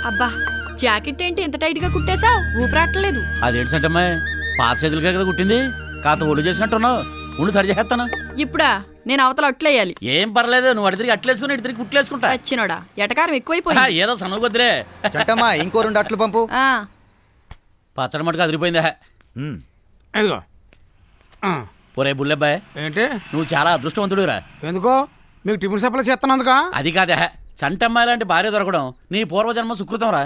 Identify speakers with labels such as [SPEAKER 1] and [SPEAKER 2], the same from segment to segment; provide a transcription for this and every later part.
[SPEAKER 1] అబ్బా జాకెట్ ఏంటి ఎంత టైట్ గా కుట్టేశావు? ఊపిరాట్లేదు.
[SPEAKER 2] అదేంటి సంటమ్మాయి, పాత చేతులుగా కదా కుట్టింది, కాత ఒళ్ళు చేసినట్టున్నావు. ఉండు సరి చేస్తాను.
[SPEAKER 1] ఇప్పుడా? నేను అవతల అట్లేయాలి.
[SPEAKER 2] ఏం పర్లేదు, నువ్వు అడి తిరిగి అట్లేసుకుని ఇటు తిరిగి కుట్లేసుకుంటా.
[SPEAKER 1] సచ్చినోడా, ఎటకారం ఎక్కువైపోయింది.
[SPEAKER 2] ఏదో సనుగొద్దురే.
[SPEAKER 3] చట్టమ్మా ఇంకో 2 అట్లు పంపు.
[SPEAKER 2] పచ్చడి మటుకు అదిరిపోయిందా? ఒరే బుల్లెబ్బాయ్,
[SPEAKER 4] ఏంటి
[SPEAKER 2] నువ్వు చాలా అదృష్టవంతుడురా.
[SPEAKER 4] ఎందుకో? మీకు టిఫిన్ సప్లై చేస్తానందుకా?
[SPEAKER 2] అది కాదా, చంటమ్మాయి లాంటి భార్య దొరకడం నీ పూర్వజన్మ సుకృతం రా.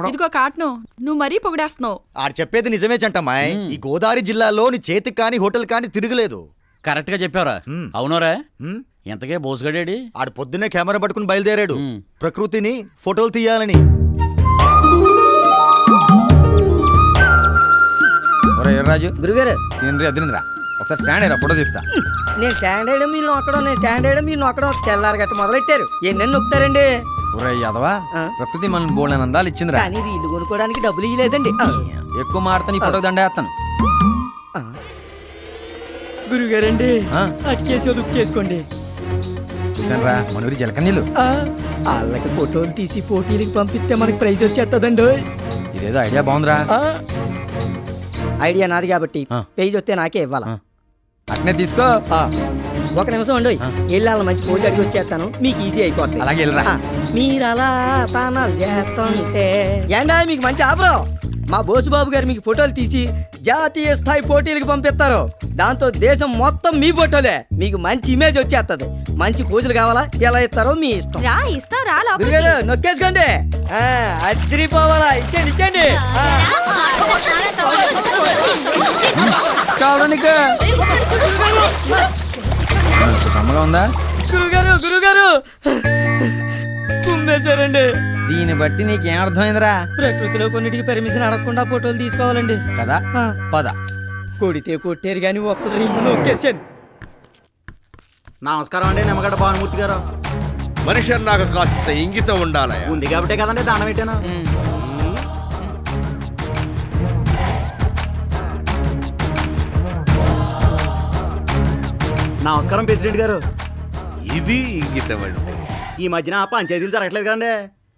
[SPEAKER 1] ఇదిగో కాట్ను, నువ్వు మరీ పొగిడేస్తున్నావు.
[SPEAKER 3] ఆడు చెప్పేది నిజమే చంటమ్మాయి. ఈ గోదావరి జిల్లాలో నీ చేతికి కానీ హోటల్ కానీ తిరగలేదు.
[SPEAKER 2] కరెక్ట్ గా చెప్పావురా. అవునోరా? ఎంతకే బోసుగడేడి?
[SPEAKER 3] ఆడు పొద్దున్నే కెమెరా పట్టుకుని బయలుదేరాడు ప్రకృతిని ఫోటోలు తీయాలని.
[SPEAKER 5] రాజు గురుగారు అదిరిందిరా, ఒకసారి స్టాండ్ అయ్యారా, ఫోటో తీస్తా.
[SPEAKER 6] నేను స్టాండ్ అయ్యడం మీరు నొక్కడం, నేను స్టాండ్ అయ్యడం మీరు నొక్కడం, తెల్లారు గట్ట మొదలెట్టారు. ఎన్ని నొక్కుతారండి?
[SPEAKER 5] యాదవా, ప్రకృతి మనల్ని బోల్డెన్ అందాలు ఇచ్చిందిరా.
[SPEAKER 6] కానీ రీళ్లు కొనుక్కోవడానికి డబ్బులు ఇవ్వలేదండి.
[SPEAKER 5] ఎక్కువ మాడతా నీ ఫోటో దండేస్తాను.
[SPEAKER 6] గురుగారండి అక్కేసి దుక్కేసుకోండి.
[SPEAKER 5] చూసాను రా మన ఊరి జలకన్నీళ్ళు.
[SPEAKER 6] వాళ్ళకి ఫోటోలు తీసి పోటీలకు పంపిస్తే మనకి ప్రైజ్ వచ్చేస్తుందండి.
[SPEAKER 5] ఇదేదో ఐడియా బాగుందిరా.
[SPEAKER 6] ఐడియా నాది కాబట్టి పేజ్ వస్తే నాకే ఇవ్వాలా?
[SPEAKER 5] అట్నే తీసుకో.
[SPEAKER 6] 1 నిమిషం అండి, వెళ్ళాలి మంచి పోజ్ అడిగి వచ్చేస్తాను, మీకు ఈజీ అయిపోతుంది.
[SPEAKER 5] అలాగే వెళ్ళరా.
[SPEAKER 6] మీరు అలా తానాలు చేస్తుంటే ఏండా మీకు మంచి ఆఫరు. మా బోసుబాబు గారు మీకు ఫోటోలు తీసి జాతీయ స్థాయి పోటీలకు పంపిస్తారు. దాంతో దేశం మొత్తం మీ ఫోటోలే. మీకు మంచి ఇమేజ్ వచ్చేస్తుంది. మంచి పూజలు కావాలా, ఎలా ఇస్తారో మీ ఇష్టం. గురుగారు నొక్కేసుకోండి, అదిరిపోవాలా. ఇచ్చండి ఇచ్చండి.
[SPEAKER 5] సమ్మగా ఉందా?
[SPEAKER 6] గురుగారు గురుగారు కుమ్మేశారండి.
[SPEAKER 5] దీన్ని బట్టి నీకేం అర్థమైందిరా?
[SPEAKER 6] ప్రకృతిలో కొన్నిటికి పర్మిషన్ అడగకుండా ఫోటోలు తీసుకోవాలండి
[SPEAKER 5] కదా. పద.
[SPEAKER 6] కొడితే కొట్టారు కానీ ఒక రింగు నొక్కేశాను.
[SPEAKER 2] నమస్కారం అండి నిమ్మగడ్డ భానుమూర్తి గారు.
[SPEAKER 7] మనిషి నాకు కాస్త ఇంగితం ఉండాలి.
[SPEAKER 2] ఉంది కాబట్టే కదండి దానం పెట్టాను. నమస్కారం ప్రెసిడెంట్ గారు.
[SPEAKER 7] ఇది ఇంగితం అండి.
[SPEAKER 2] ఈ మధ్యన పంచాయతీలు జరగట్లేదు కదండి.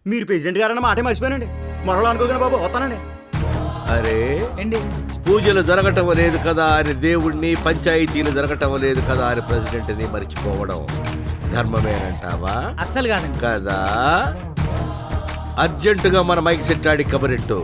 [SPEAKER 2] మీరు ప్రెసిడెంట్ గారన్న మాటే మర్చిపోయానండి. మరో అనుకోకండి బాబు, వస్తానండి.
[SPEAKER 7] అరే పూజలు జరగటం లేదు కదా అని దేవుణ్ణి, పంచాయతీలు జరగటం లేదు కదా అని ప్రెసిడెంట్ ని మర్చిపోవడం ధర్మమేనంటావా?
[SPEAKER 6] అస్సలు కాదండి.
[SPEAKER 7] కదా. అర్జెంటుగా మన మైక్ సెట్ ఆడి కబరెట్టు.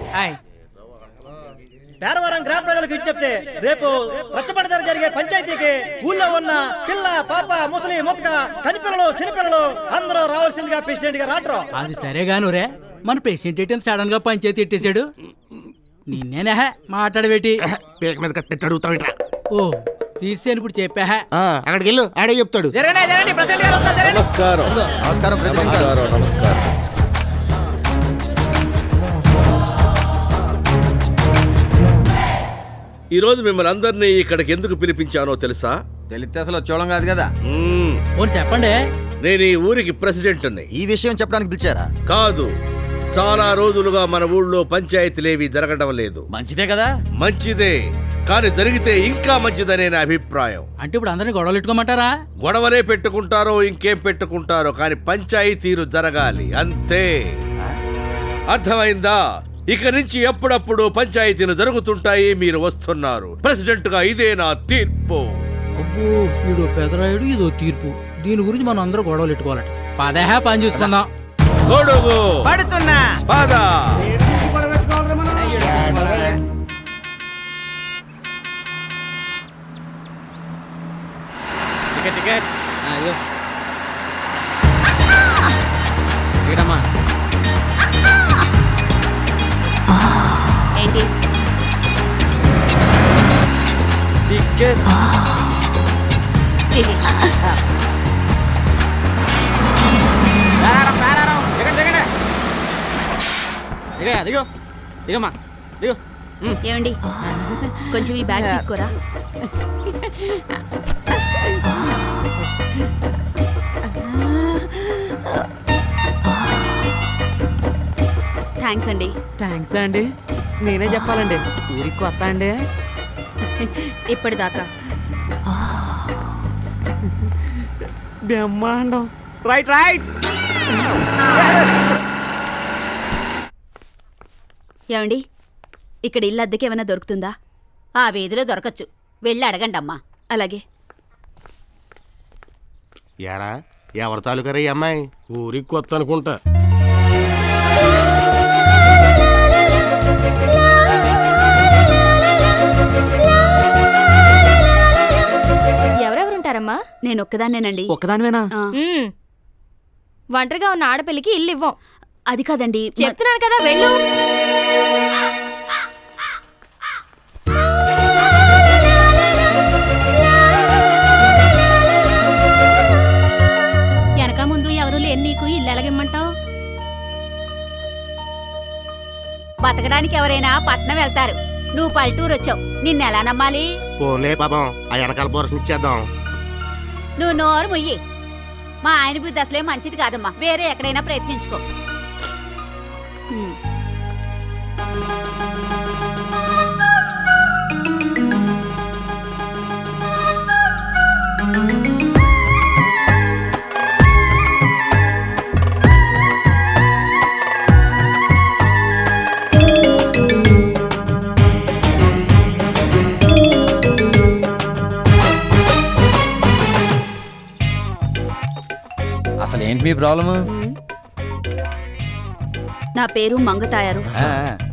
[SPEAKER 8] పేరవరం గ్రామ ప్రజలకు విజ్ఞప్తి, రేపు రచ్చబడదర జరిగే పంచాయతీకి ఊళ్ళో ఉన్న పిల్ల పాప ముసలి ముతక కనిపిల్లలు సినిపిల్లలు అందరూ రావాల్సిందిగా ప్రెసిడెంట్ గారు ఆర్డర్.
[SPEAKER 9] అది సరేగాను రే, మన ప్రెసిడెంట్ ఏంటి సడన్ గా పంచాయతీ ఎట్టేశాడు? నిన్నేనే మాట్లాడబెట్టి
[SPEAKER 4] పేక మీద కత్తి అడుగుతావు.
[SPEAKER 9] ఓ తీసేను ఇప్పుడు చెప్పా.
[SPEAKER 4] అక్కడికి వెళ్ళు, ఆడే చెప్తాడు.
[SPEAKER 7] నమస్కారం.
[SPEAKER 3] నమస్కారం ప్రెసిడెంట్ గారు.
[SPEAKER 7] నమస్కారం. ఈ రోజు మిమ్మల్ని అందరినీ ఇక్కడికి ఎందుకు పిలిపించానో తెలుసా?
[SPEAKER 5] తెలిస్తే అసలు వచ్చేవాళ్ళం కాదు కదా.
[SPEAKER 9] ఓరు చెప్పండి.
[SPEAKER 7] నేను ఈ ఊరికి ప్రెసిడెంట్ని.
[SPEAKER 3] ఈ విషయం చెప్పడానికి పిలిచారా?
[SPEAKER 7] కాదు, చాలా రోజులుగా మన ఊళ్ళో పంచాయతీలేవి జరగడం లేదు.
[SPEAKER 2] మంచిదే కదా.
[SPEAKER 7] మంచిదే, కానీ జరిగితే ఇంకా మంచిదనే నా అభిప్రాయం.
[SPEAKER 9] అంటే ఇప్పుడు అందరినీ గొడవలు పెట్టుకోమంటారా?
[SPEAKER 7] గొడవలే పెట్టుకుంటారో ఇంకేం పెట్టుకుంటారో, కానీ పంచాయతీలు జరగాలి అంతే. అర్థమైందా? ఇక నుంచి ఎప్పుడప్పుడు పంచాయతీలు జరుగుతుంటాయి, మీరు వస్తున్నారు. ప్రెసిడెంట్ గా ఇదే నా తీర్పు.
[SPEAKER 9] అబ్బో, వీడు పెదరాయుడు, ఇదో తీర్పు. దీని గురించి మనం అందరూ గొడవలు పెట్టుకోవాలట. పదేహా పని చూసుకుందాం.
[SPEAKER 7] గొడుగు
[SPEAKER 6] పడుతున్నా.
[SPEAKER 7] పద.
[SPEAKER 2] టికెట్
[SPEAKER 1] ఏంటి
[SPEAKER 2] టికెట్
[SPEAKER 1] ఇది?
[SPEAKER 2] దిగో దిగమ్మా దిగో.
[SPEAKER 1] ఏమండి, కొంచెం ఈ బ్యాగ్ తీసుకోరా. థ్యాంక్స్ అండి.
[SPEAKER 6] థ్యాంక్స్ అండి. నేనే చెప్పాలండి, ఊరికి కొత్త అండి.
[SPEAKER 1] ఇప్పటిదాకా
[SPEAKER 6] బ్రహ్మాండం. రైట్.
[SPEAKER 1] ఏమండి, ఇక్కడ ఇల్లు అద్దెకి ఏమైనా దొరుకుతుందా?
[SPEAKER 10] ఆ వీధిలో దొరకచ్చు, వెళ్ళి అడగండి అమ్మా.
[SPEAKER 1] అలాగే.
[SPEAKER 4] యారా ఎవరి తాలూకారా ఈ అమ్మాయి?
[SPEAKER 8] ఊరికి కొత్త అనుకుంటా.
[SPEAKER 1] ఎవరెవరుంటారమ్మా? నేను ఒక్కదాన్నేనండి.
[SPEAKER 6] ఒక్కదానివేనా?
[SPEAKER 1] ఆ. ఒంటరిగా ఉన్న ఆడపిల్లకి ఇల్లు ఇవ్వం. అది కాదండి, చెప్తున్నాను కదా, వెళ్ళు. వెనక ముందు ఎవరు లేని నీకు ఇల్లు ఎలాగిమ్మంటావు?
[SPEAKER 10] బతకడానికి ఎవరైనా పట్నం వెళ్తారు, నువ్వు పల్లెటూరు వచ్చావు, నిన్నెలా నమ్మాలి?
[SPEAKER 4] పోలే పాపం, ఆ వెనకాల పోర్షన్ ఇచ్చేద్దాం.
[SPEAKER 10] నువ్వు నోరు మొయ్యి. మా ఆయన బుద్ధి అసలే మంచిది కాదమ్మా, వేరే ఎక్కడైనా ప్రయత్నించుకో.
[SPEAKER 5] అసలు ఏంటి మీ ప్రాబ్లము?
[SPEAKER 1] నా పేరు మంగతాయారు.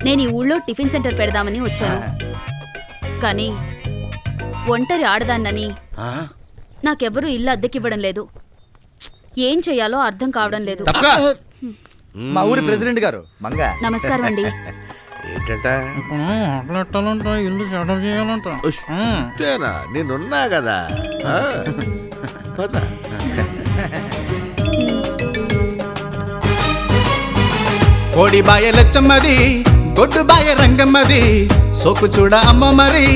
[SPEAKER 1] నేను ఈ ఊళ్ళో టిఫిన్ సెంటర్ పెడదామని వచ్చాను. కానీ ఒంటరి ఆడదాన్నని నాకెవ్వరూ ఇల్లు అద్దెకివ్వడం లేదు. ఏం చెయ్యాలో అర్థం కావడం లేదు.
[SPEAKER 3] మా ఊరి ప్రెసిడెంట్ గారు మంగ.
[SPEAKER 1] నమస్కారం అండి.
[SPEAKER 7] ఏంటంట?
[SPEAKER 9] మాట్లాడాలంట, ఇల్లు సెటప్ చేయాలంట.
[SPEAKER 7] అంతేనా? నేనున్నా కదా. పద.
[SPEAKER 11] కోడి బాయ లచ్చమ్మది, గొడ్డు బాయ రంగమ్మది, సోకు చూడ అమ్మ మరి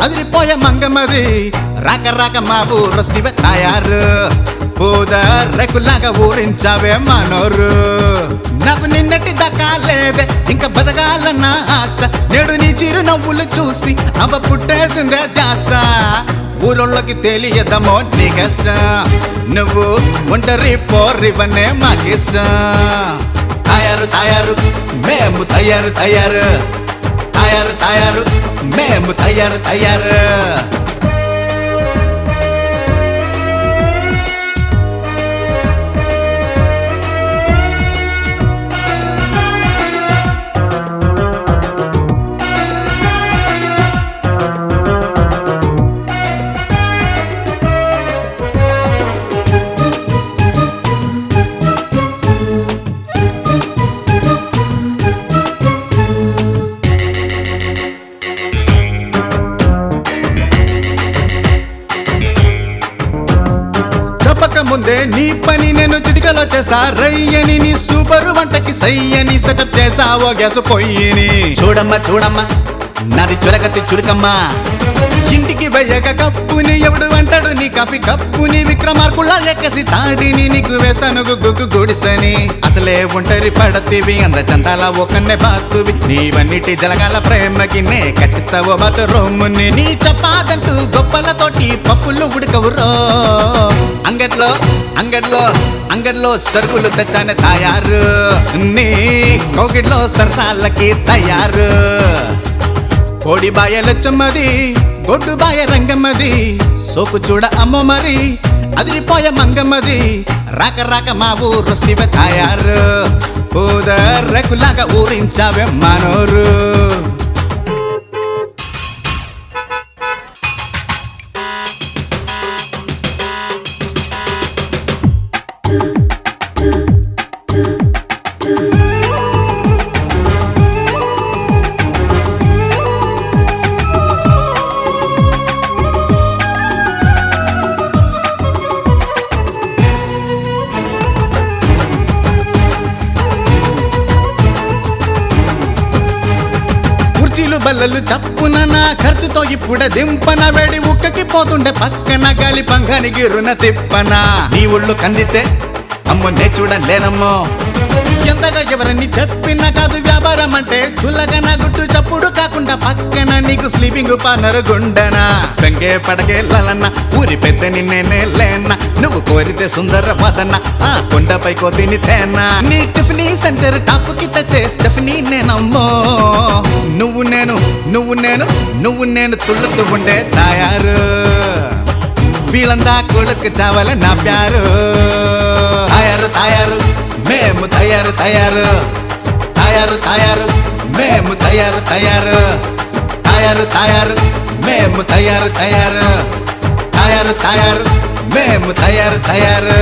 [SPEAKER 11] అదిరిపోయే మంగమ్మది. రాక రాక మా ఊరొస్తివే తయారు, పూద రెక్కులాగా ఊరించావే మనోరు. నాకు నిన్నటి దాకా లేదే ఇంకా బతకాలన్న ఆశ, నేడు నీ చిరు నవ్వులు చూసి అవ్వ పుట్టేసిందే ధ్యాస. ఊరోళ్ళకి తెలియదమో నీ కష్టం, నువ్వు ఒంటరి పోరివనే మాకిష్టం. తయారు మేము తయారు మేము తయారు. ముందే నీ పని నేను చిటికలో చేస్తా రయ్యని, నీ సూపర్ వంటకి సయ్యని సెటప్ చేసావో గ్యాస్ పొయ్యిని. చూడమ్మా నాది చురకత్తి చురుకమ్మా, వెయ్యక కప్పుని ఎవడు అంటాడు నీ కాఫీ కప్పుని విక్రమార్కుళ్ళ ఎక్కసి తాడిని నీకు వేస్తాను గుగ్గు గుడిసని అసలే ఒంటరి పడతివి అంద చందాల ఒకన్నే బాతువి నీవన్నిటి జలగాల ప్రేమకి నే కట్టిస్తావో బాతు రొమ్ముని నీ చపాదంటూ గొప్పలతోటి పప్పులు ఉడకవురో అంగట్లో అంగట్లో అంగట్లో సరుకులు తెచ్చానే తయారు నీ కోగిట్లో సరసాలకి తయారు కోడి బాయ లచ్చమ్మది గొడ్డు బాయ రంగమ్మది సోకు చూడ అమ్మ మరి అదిరిపోయే మంగమ్మది రాక రాక మా ఊరు శివ తయారు ఊదరెకులాగా ఊరించావే మనోరు బల్లలు చప్పున నా ఖర్చుతో ఇప్పుడే దింపన వేడి ఉక్కకి పోతుండే పక్కన గాలి పంగని గిరున తిప్పన నీ ఒళ్ళు కందితే అమ్మో నే చూడలేనమ్మో ఎంతగా ఎవరని చెప్పినా కాదు వ్యాపారం అంటే చుల్లగా నా గుట్టు చప్పుడు కాకుండా పక్కన నీకు స్లీపింగ్ పార్ట్నర్ గుండనా పెంగే పడగే లలన్న ఊరి పెద్దని నేనే లేనా నువ్వు కోరితే సుందర మదన్న ఆ కొండపై కోతిని తేనా నీ టిఫినీ సెంటర్ టాప్ కి తెచ్చే స్టెఫినీ నేనమ్మో నువ్వు నేను తుళ్ళుతూ ఉండే తయారు వీళ్ళందా కొడుకు చావాల నా ప్యారు తయారు మేము తయారు మేము తయారు మేము తయారు మేము తయారు